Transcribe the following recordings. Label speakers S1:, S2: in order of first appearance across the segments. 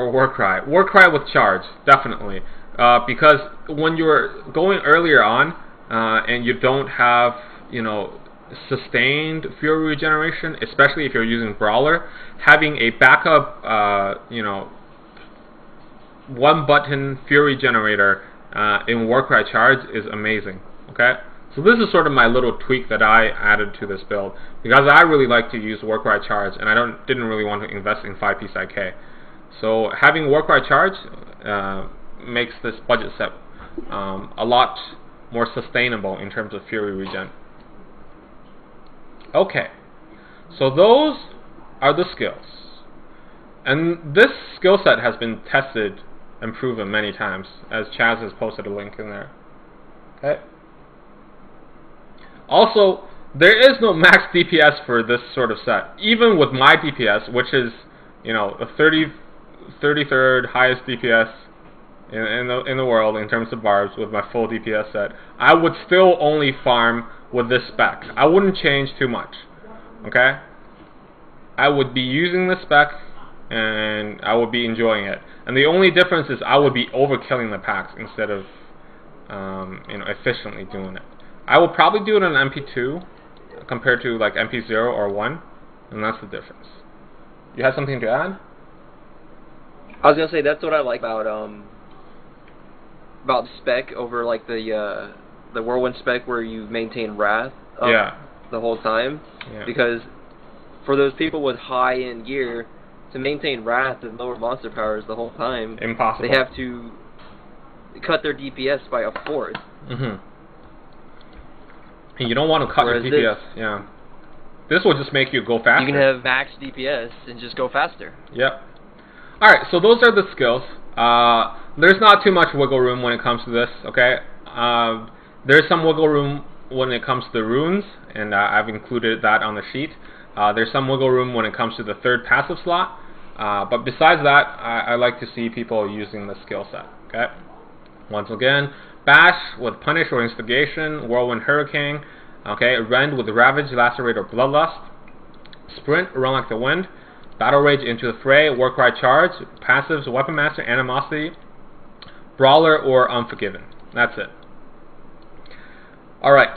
S1: or Warcry? Warcry with charge, definitely. Because when you're going earlier on and you don't have, you know, sustained Fury regeneration, especially if you're using Brawler, having a backup, you know, one-button Fury generator in Warcry charge is amazing. Okay, so this is sort of my little tweak that I added to this build because I really like to use Warcry charge, and I didn't really want to invest in 5-piece IK. So having Warcry charge makes this budget set a lot more sustainable in terms of Fury regen. Okay, so those are the skills, and this skill set has been tested and proven many times, as Chaz has posted a link in there. Okay. Also, there is no max DPS for this sort of set. Even with my DPS, which is, you know, the 33rd highest DPS in the world in terms of barbs with my full DPS set, I would still only farm with this spec. I wouldn't change too much. Okay? I would be using this spec and I would be enjoying it. And the only difference is I would be overkilling the packs instead of you know, efficiently doing it. I will probably do it on MP2 compared to like MP0 or 1, and that's the difference. You have something to add?
S2: I was gonna say that's what I like about the spec over like the Whirlwind spec where you maintain Wrath the whole time.
S1: Yeah.
S2: Because for those people with high-end gear, to maintain Wrath and lower monster powers the whole time,
S1: impossible.
S2: They have to cut their DPS by a fourth.
S1: And you don't want to cut your DPS. Yeah. This will just make you go faster.
S2: You can have max DPS and just go faster.
S1: Yep. Alright, so those are the skills. There's not too much wiggle room when it comes to this, okay? There's some wiggle room when it comes to the runes, and I've included that on the sheet. There's some wiggle room when it comes to the third passive slot, but besides that, I like to see people using the skill set. Okay. Once again, Bash with Punish or Instigation, Whirlwind Hurricane. Okay, Rend with Ravage, Lacerate or Bloodlust. Sprint, Run Like the Wind. Battle Rage into the Fray, Warcry Charge. Passives, Weapon Master, Animosity, Brawler or Unforgiven. That's it. All right.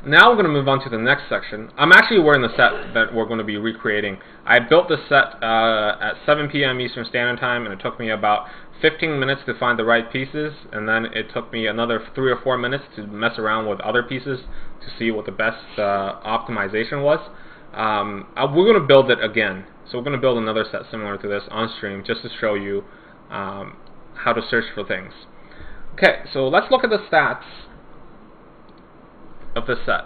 S1: Now we're going to move on to the next section. I'm actually wearing the set that we're going to be recreating. I built this set at 7 p.m. Eastern Standard Time, and it took me about 15 minutes to find the right pieces, and then it took me another 3 or 4 minutes to mess around with other pieces to see what the best optimization was. We're going to build it again. So we're going to build another set similar to this on stream just to show you how to search for things. Okay, so let's look at the stats of this set.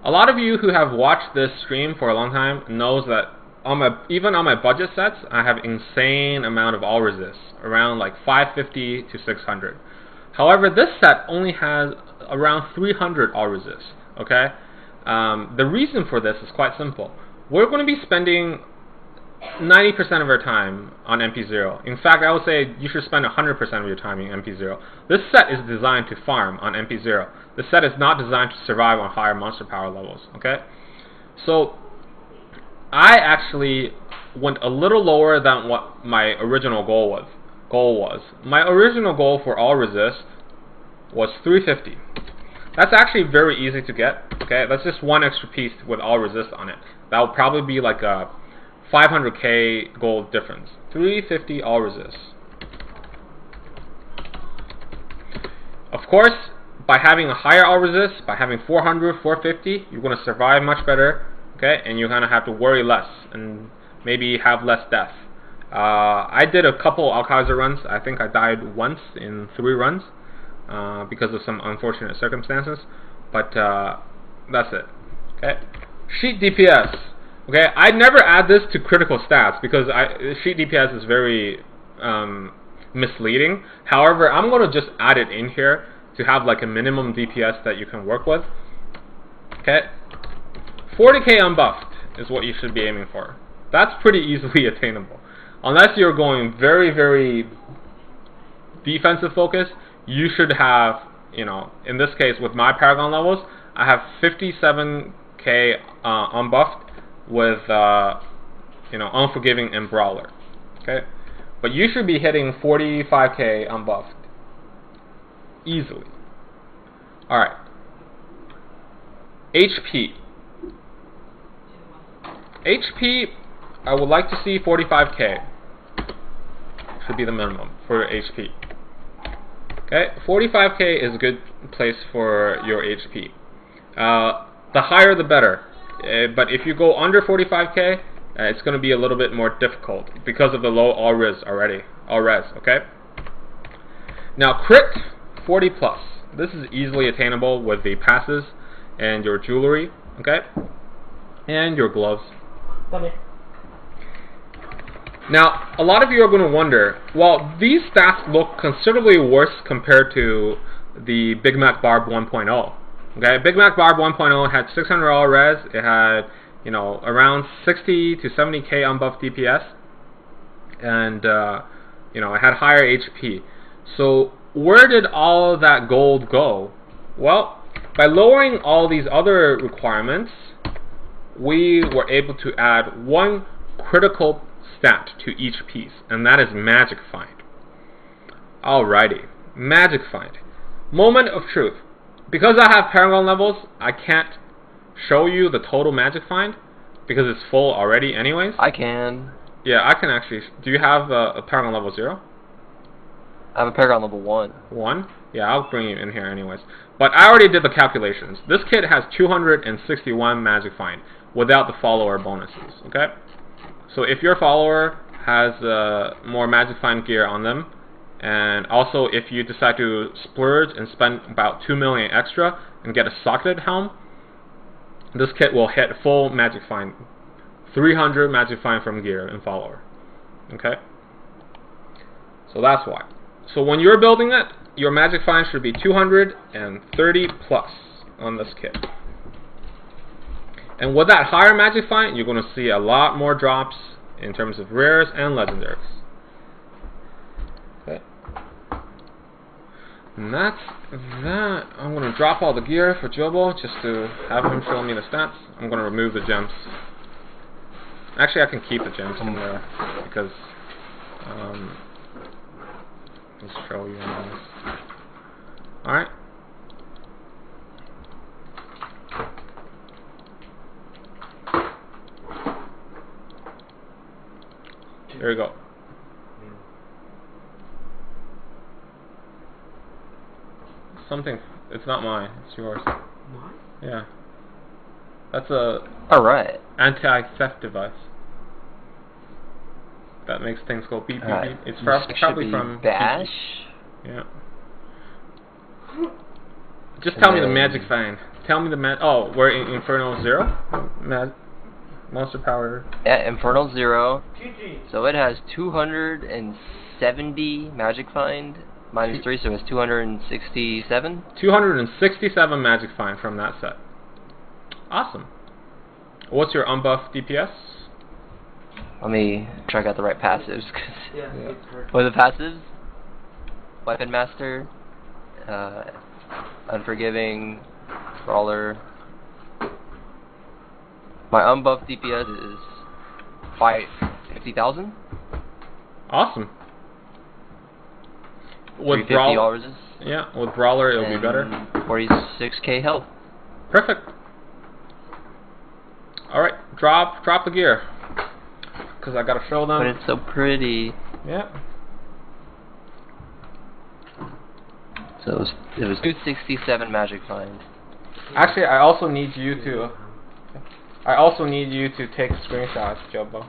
S1: A lot of you who have watched this stream for a long time knows that even on my budget sets, I have insane amount of all resists, around like 550 to 600. However, this set only has around 300 all resists. Okay, the reason for this is quite simple. We're going to be spending 90% of our time on MP0. In fact, I would say you should spend 100% of your time in MP0. This set is designed to farm on MP0. This set is not designed to survive on higher monster power levels. Okay, so I actually went a little lower than what my original goal was. My original goal for all resist was 350. That's actually very easy to get. Okay, that's just one extra piece with all resist on it. That will probably be like a 500k gold difference. 350 all resist. Of course, by having a higher all resist, by having 400, 450, you're going to survive much better. Okay, and you're going to have to worry less and maybe have less death. I did a couple Alkaiser runs. I think I died once in 3 runs because of some unfortunate circumstances. But that's it. Okay, sheet DPS. Okay, I never add this to critical stats because sheet DPS is very misleading. However, I'm going to just add it in here to have like a minimum DPS that you can work with. Okay, 40k unbuffed is what you should be aiming for. That's pretty easily attainable. Unless you're going very, very defensive focus, you should have, you know, in this case with my Paragon levels, I have 57k unbuffed with, you know, Unforgiving and Brawler. Okay, but you should be hitting 45k unbuffed easily. All right. HP. HP, I would like to see 45k. Should be the minimum for HP. Okay, 45k is a good place for your HP. The higher the better. But if you go under 45k, it's going to be a little bit more difficult because of the low all-res already. All-res, okay? Now, crit 40 plus. This is easily attainable with the passes and your jewelry, okay? And your gloves. Now, a lot of you are going to wonder, well, these stats look considerably worse compared to the Big Mac Barb 1.0. Okay, Big Mac Barb 1.0 had 600 all res. It had, you know, around 60 to 70k unbuffed DPS, and you know, it had higher HP. So where did all of that gold go? Well, by lowering all these other requirements, we were able to add one critical stat to each piece, and that is Magic Find. Alrighty, Magic Find. Moment of truth. Because I have Paragon levels, I can't show you the total Magic Find because it's full already anyways.
S2: I can.
S1: Yeah, I can actually. Do you have a Paragon level 0?
S2: I have a Paragon level 1.
S1: 1? Yeah, I'll bring you in here anyways. But I already did the calculations. This kit has 261 Magic Find without the follower bonuses, okay? So if your follower has more Magic Find gear on them, and also if you decide to splurge and spend about 2 million extra and get a socketed helm, this kit will hit full Magic Find. 300 Magic Find from gear and follower. Okay? So that's why. So when you're building it, your Magic Find should be 230 plus on this kit. And with that higher Magic Find, you're going to see a lot more drops in terms of rares and legendaries. Okay. And that's that. I'm going to drop all the gear for Jobo just to have him show me the stats. I'm going to remove the gems. Actually, I can keep the gems in there because let's show you on this. Alright. There you go. Something. It's not mine. It's yours. Mine? Yeah. That's a
S2: Alright.
S1: anti-theft device that makes things go beep beep beep. It's probably from
S2: Bash.
S1: Yeah. Just tell me the Magic Find. Tell me the oh, we're in Infernal 0? Monster Power.
S2: Yeah, Infernal 0. So it has 270 Magic Find. Minus 3, so it's 267?
S1: 267 Magic Find from that set. Awesome. What's your unbuffed DPS?
S2: Let me check out the right passives. What are the passives? Weapon Master, Unforgiving, Brawler. My unbuffed DPS is 50,000.
S1: Awesome. With Brawler, yeah, with Brawler it'll be better.
S2: 46k health.
S1: Perfect. All right, drop the gear, because I gotta show them.
S2: But it's so pretty.
S1: Yeah.
S2: So it was 267 Magic Find.
S1: Actually, I also need you to take screenshots, Jobo,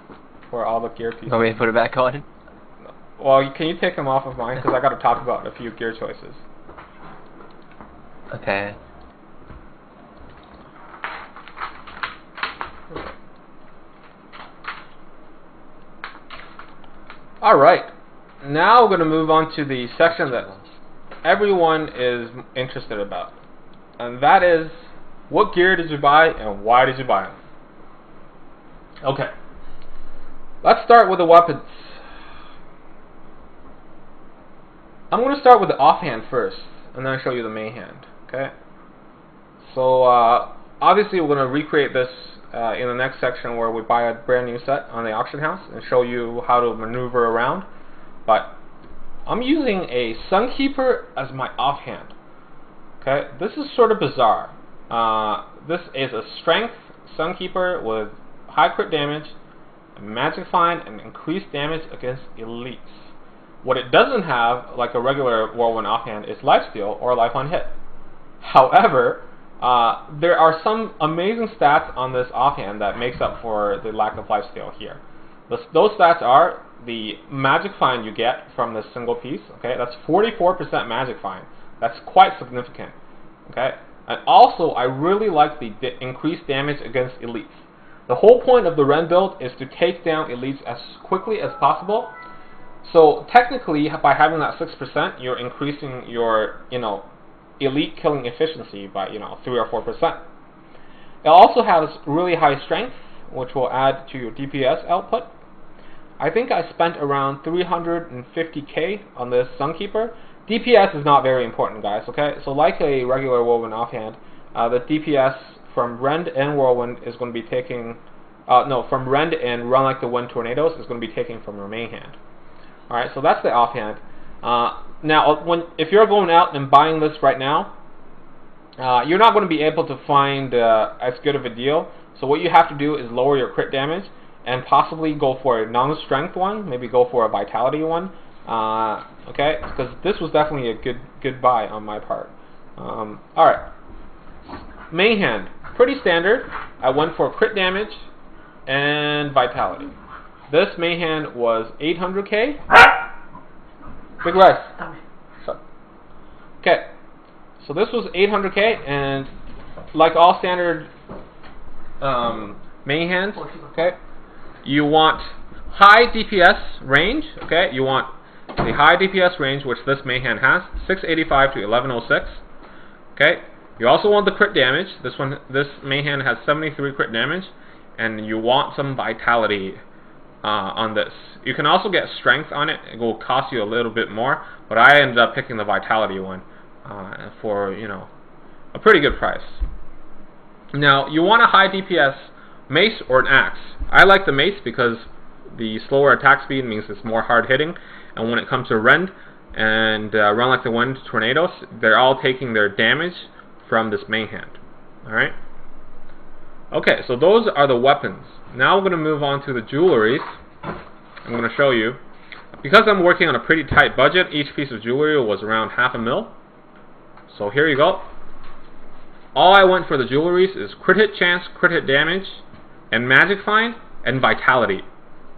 S1: for all the gear pieces.
S2: Want me to put it back on?
S1: Well, can you take them off of mine? Because I got to talk about a few gear choices.
S2: Okay.
S1: Alright. Now we're going to move on to the section that everyone is interested about. And that is, what gear did you buy and why did you buy them? Okay. Let's start with the weapons. I'm going to start with the offhand first, and then I'll show you the main hand. Okay. So obviously we're going to recreate this in the next section where we buy a brand new set on the auction house and show you how to maneuver around. But I'm using a Sunkeeper as my offhand. Okay, this is sort of bizarre. This is a strength Sunkeeper with high crit damage, magic find, and increased damage against elites. What it doesn't have, like a regular Whirlwind offhand, is lifesteal or life on hit. However, there are some amazing stats on this offhand that makes up for the lack of lifesteal here. Those stats are the magic find you get from this single piece. Okay, that's 44% magic find. That's quite significant. Okay, and also I really like the increased damage against elites. The whole point of the Ren build is to take down elites as quickly as possible. So technically, by having that 6%, you're increasing your, elite killing efficiency by, 3 or 4%. It also has really high strength, which will add to your DPS output. I think I spent around 350k on this Sunkeeper. DPS is not very important, guys, okay? So like a regular Whirlwind offhand, the DPS from Rend and Whirlwind is going to be taking, from Rend and Run Like the Wind Tornadoes is going to be taken from your main hand. Alright, so that's the offhand. Now, if you're going out and buying this right now, you're not going to be able to find as good of a deal. So what you have to do is lower your crit damage and possibly go for a non-strength one, maybe go for a vitality one. Okay, because this was definitely a good buy on my part. Alright, main hand, pretty standard. I went for crit damage and vitality. This main hand was 800k. Big rice. Okay, so this was 800k, and like all standard main hands, okay, you want high DPS range. Okay, you want the high DPS range, which this main hand has, 685 to 1106. Okay, you also want the crit damage. This main hand has 73 crit damage, and you want some vitality on this. You can also get strength on it. It will cost you a little bit more, but I ended up picking the vitality one for a pretty good price. Now you want a high DPS mace or an axe. I like the mace because the slower attack speed means it's more hard hitting, and when it comes to Rend and Run Like the Wind Tornadoes, they're all taking their damage from this main hand. Alright? Okay, so those are the weapons. Now we're going to move on to the jewelries. I'm going to show you. Because I'm working on a pretty tight budget, each piece of jewelry was around $500,000. So here you go. All I went for the jewelries is crit hit chance, crit hit damage, and magic find, and vitality.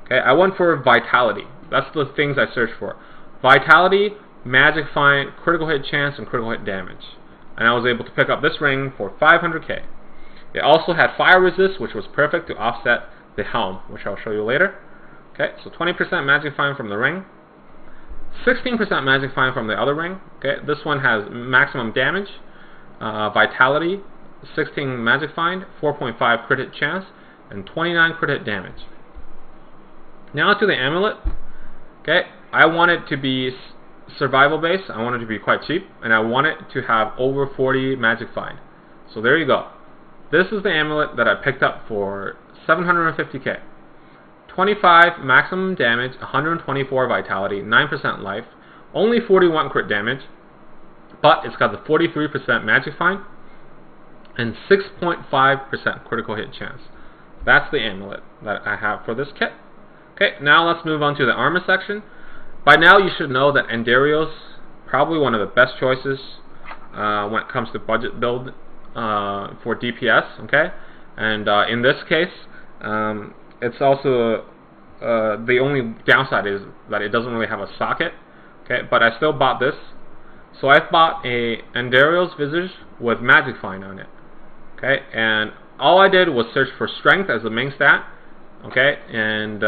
S1: Okay, I went for vitality. That's the things I searched for. Vitality, magic find, critical hit chance, and critical hit damage. And I was able to pick up this ring for 500k. It also had fire resist, which was perfect to offset the helm, which I'll show you later. Okay, so 20% magic find from the ring, 16% magic find from the other ring. Okay, this one has maximum damage, vitality, 16 magic find, 4.5 crit hit chance, and 29 crit hit damage. Now to the amulet. Okay, I want it to be survival based. I want it to be quite cheap, and I want it to have over 40 magic find. So there you go. This is the amulet that I picked up for 750k. 25 maximum damage, 124 vitality, 9% life, only 41 crit damage, but it's got the 43% magic find and 6.5% critical hit chance. That's the amulet that I have for this kit. Okay, now let's move on to the armor section. By now you should know that Andariel's probably one of the best choices when it comes to budget build for DPS. Okay, and in this case, it's also the only downside is that it doesn't really have a socket. Okay, but I still bought this. So I bought a Andariel's Visage with magic find on it. Okay, and all I did was search for strength as the main stat. Okay, and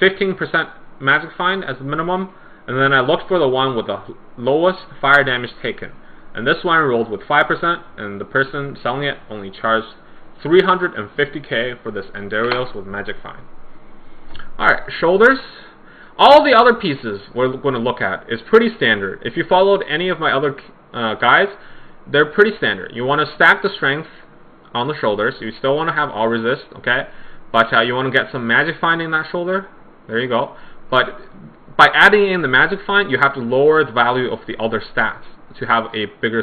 S1: 15% magic find as the minimum, and then I looked for the one with the lowest fire damage taken, and this one rolled with 5%, and the person selling it only charged 350k for this Andariel's with magic find. Alright, shoulders. All the other pieces we're going to look at is pretty standard. If you followed any of my other guides, they're pretty standard. You want to stack the strength on the shoulders. You still want to have all resist, okay? But you want to get some magic find in that shoulder. There you go. But by adding in the magic find, you have to lower the value of the other stats to have a bigger